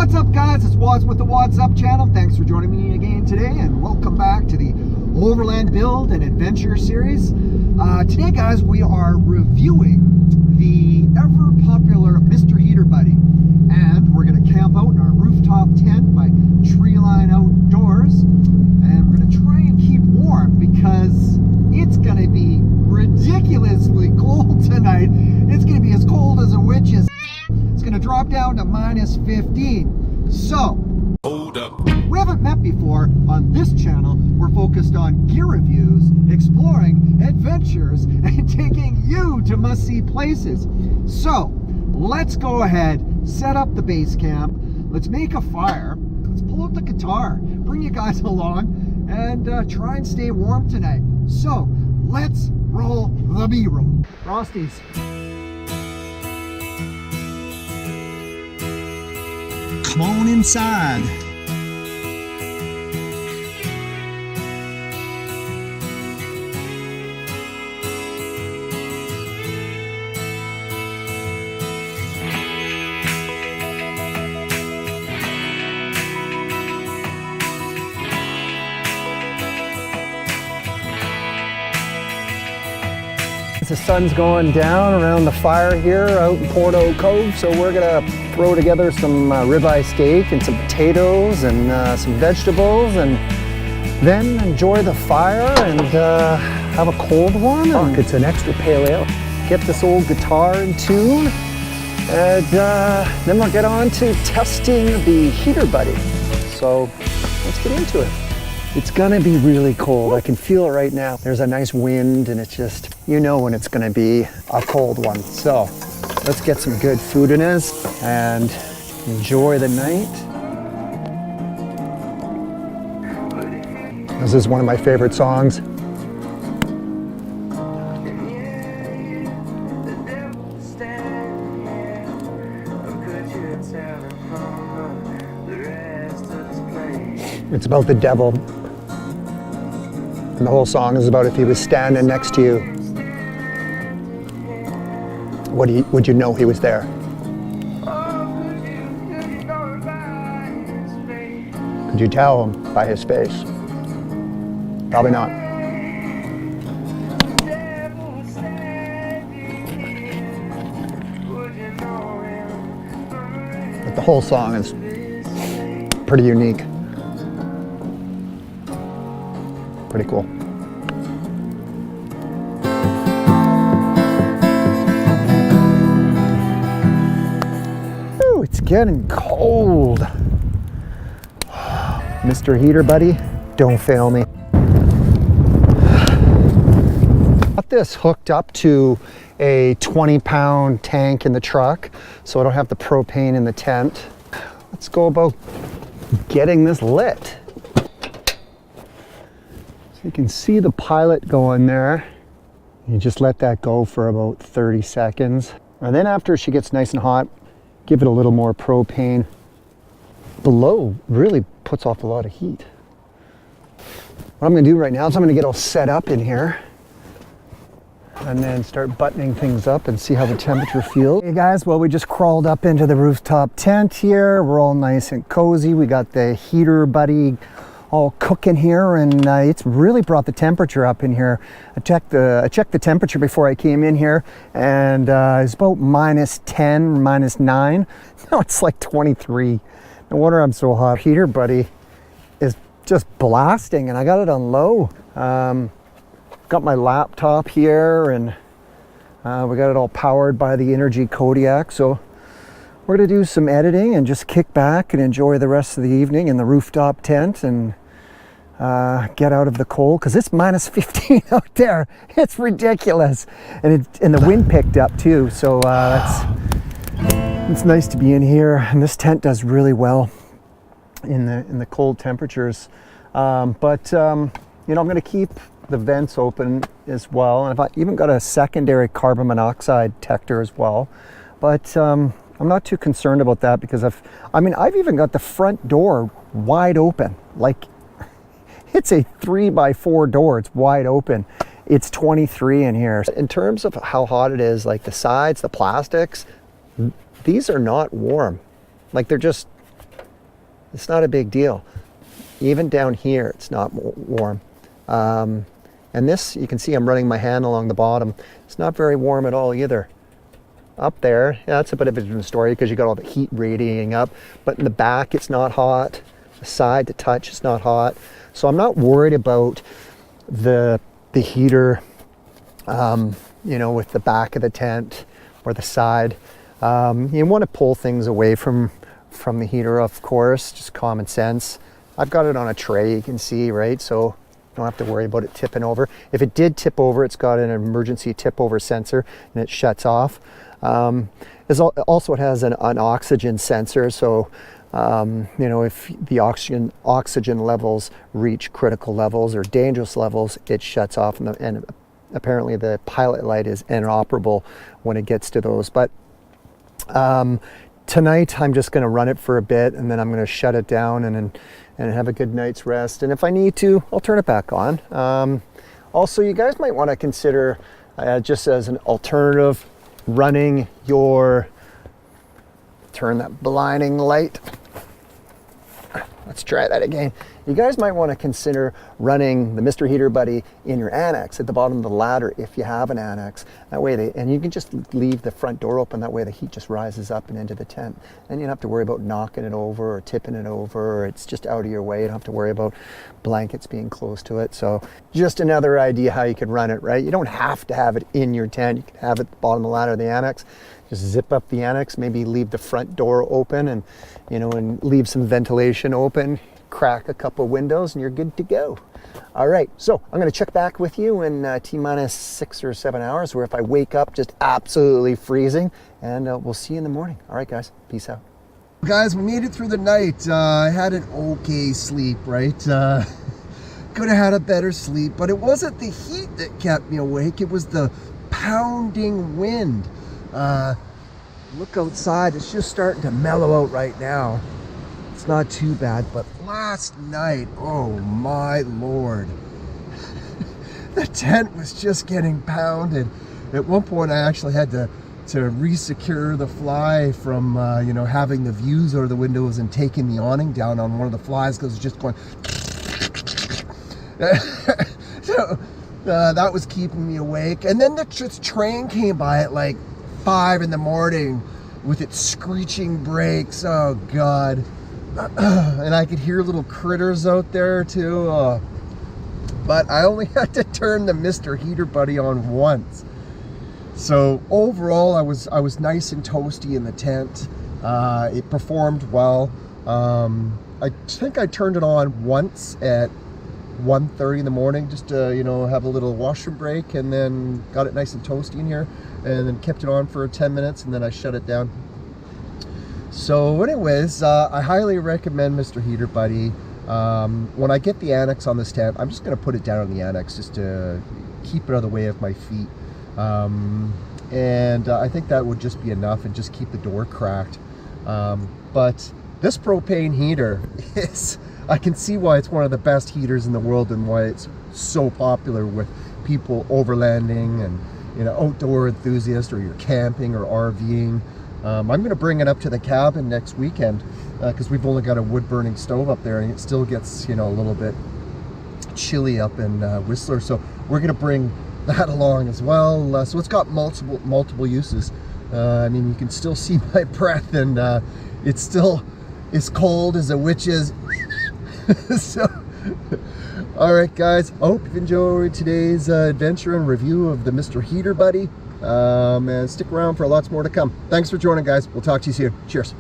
What's up, guys? It's WADZ with the WADZ Up channel. Thanks for joining me again today, and welcome back to the Overland Build and Adventure series. Today, guys, we are reviewing the ever-popular Mr.Heater buddy, and we're going to camp out in our rooftop tent by Treeline Outdoors, and we're going to try and keep warm because it's going to be ridiculously cold tonight. It's going to be as cold as a witch's. It's going to drop down to minus 15. So, hold up. We haven't met before. On this channel, we're focused on gear reviews, exploring, adventures, and taking you to must-see places. So, let's go ahead, set up the base camp, let's make a fire, let's pull out the guitar, bring you guys along, and try and stay warm tonight. So, let's roll the B-roll. Frosties. Come on inside. The sun's going down around the fire here out in Porto Cove, so we're gonna throw together some ribeye steak and some potatoes and some vegetables, and then enjoy the fire and have a cold one. And it's an extra pale ale. Get this old guitar in tune, and then we'll get on to testing the heater buddy. So let's get into it. It's gonna be really cold. I can feel it right now. There's a nice wind, and it's just, you know when it's gonna be a cold one. So let's get some good food in us and enjoy the night. This is one of my favorite songs. It's about the devil. And the whole song is about if he was standing next to you, would you know he was there? Could you tell him by his face? Probably not. But the whole song is pretty unique. Pretty cool. Ooh, it's getting cold. Mr. Heater buddy, don't fail me. Got this hooked up to a 20-pound tank in the truck, so I don't have the propane in the tent. Let's go about getting this lit. You can see the pilot going there. You just let that go for about 30 seconds. And then after she gets nice and hot, give it a little more propane. Below really puts off a lot of heat. What I'm gonna do right now is I'm gonna get all set up in here and then start buttoning things up and see how the temperature feels. Hey guys, well, we just crawled up into the rooftop tent here. We're all nice and cozy. We got the heater buddy all cooking here, and it's really brought the temperature up in here. I checked the temperature before I came in here, and it's about minus 10, minus 9. Now it's like 23. No wonder I'm so hot. Heater buddy is just blasting, and I got it on low. Got my laptop here, and we got it all powered by the Energy Kodiak. So we're gonna do some editing and just kick back and enjoy the rest of the evening in the rooftop tent and get out of the cold, because it's minus 15 out there. It's ridiculous, and the wind picked up too. So it's nice to be in here, and this tent does really well in the cold temperatures. But you know, I'm gonna keep the vents open as well, and I've even got a secondary carbon monoxide detector as well. But I'm not too concerned about that, because I've even got the front door wide open. Like, it's a 3x4 door, it's wide open. It's 23 in here. In terms of how hot it is, like the sides, the plastics, these are not warm. Like, they're just It's not a big deal. Even down here, it's not warm. And this, you can see I'm running my hand along the bottom. It's not very warm at all either. Up there, yeah, that's a bit of a different story because you got all the heat radiating up, but in the back it's not hot. The side to touch is not hot. So I'm not worried about the heater, you know, with the back of the tent or the side. You want to pull things away from the heater, of course, just common sense. I've got it on a tray, you can see, right? So don't have to worry about it tipping over. If it did tip over, it's got an emergency tip over sensor and it shuts off. Also, it has an oxygen sensor, so you know, if the oxygen levels reach critical levels or dangerous levels, it shuts off, and apparently the pilot light is inoperable when it gets to those. But tonight I'm just going to run it for a bit, and then I'm going to shut it down and have a good night's rest. And if I need to, I'll turn it back on. Also, you guys might want to consider, just as an alternative, running your, turn that blinding light. Let's try that again. You guys might want to consider running the Mr.Heater Buddy in your annex at the bottom of the ladder if you have an annex. That way and you can just leave the front door open, that way the heat just rises up and into the tent. And you don't have to worry about knocking it over or tipping it over, or it's just out of your way. You don't have to worry about blankets being close to it. So just another idea how you could run it, right? You don't have to have it in your tent. You can have it at the bottom of the ladder of the annex. Just zip up the annex, maybe leave the front door open and, you know, and leave some ventilation open, crack a couple windows, and you're good to go. All right, so I'm going to check back with you in T-minus 6 or 7 hours, where if I wake up just absolutely freezing, and we'll see you in the morning. All right, guys, peace out. Guys, we made it through the night. I had an okay sleep, right? Could have had a better sleep, but it wasn't the heat that kept me awake. It was the pounding wind. Look outside, it's just starting to mellow out right now. It's not too bad, but last night, oh my Lord. The tent was just getting pounded. At one point I actually had to re-secure the fly from you know, having the views over the windows and taking the awning down on one of the flies because it's just going so that was keeping me awake. And then the train came by at like 5 in the morning with its screeching brakes. Oh God. And I could hear little critters out there too. But I only had to turn the Mr.Heater Buddy on once. So overall I was nice and toasty in the tent. It performed well. I think I turned it on once at 1:30 in the morning just to, you know, have a little washroom break, and then got it nice and toasty in here, and then kept it on for 10 minutes, and then I shut it down. So anyways, I highly recommend Mr.Heater Buddy. When I get the annex on this tent, I'm just going to put it down on the annex just to keep it out of the way of my feet. And I think that would just be enough, and just keep the door cracked. But this propane heater is, I can see why it's one of the best heaters in the world, and why it's so popular with people overlanding and, you know, outdoor enthusiasts, or you're camping or RVing. I'm going to bring it up to the cabin next weekend because we've only got a wood burning stove up there, and it still gets, you know, a little bit chilly up in Whistler. So we're going to bring that along as well. So it's got multiple uses. I mean, you can still see my breath, and it's still as cold as a witch's. So, all right, guys, I hope you've enjoyed today's adventure and review of the Mr.Heater Buddy. And stick around for lots more to come. Thanks for joining, guys. We'll talk to you soon. Cheers.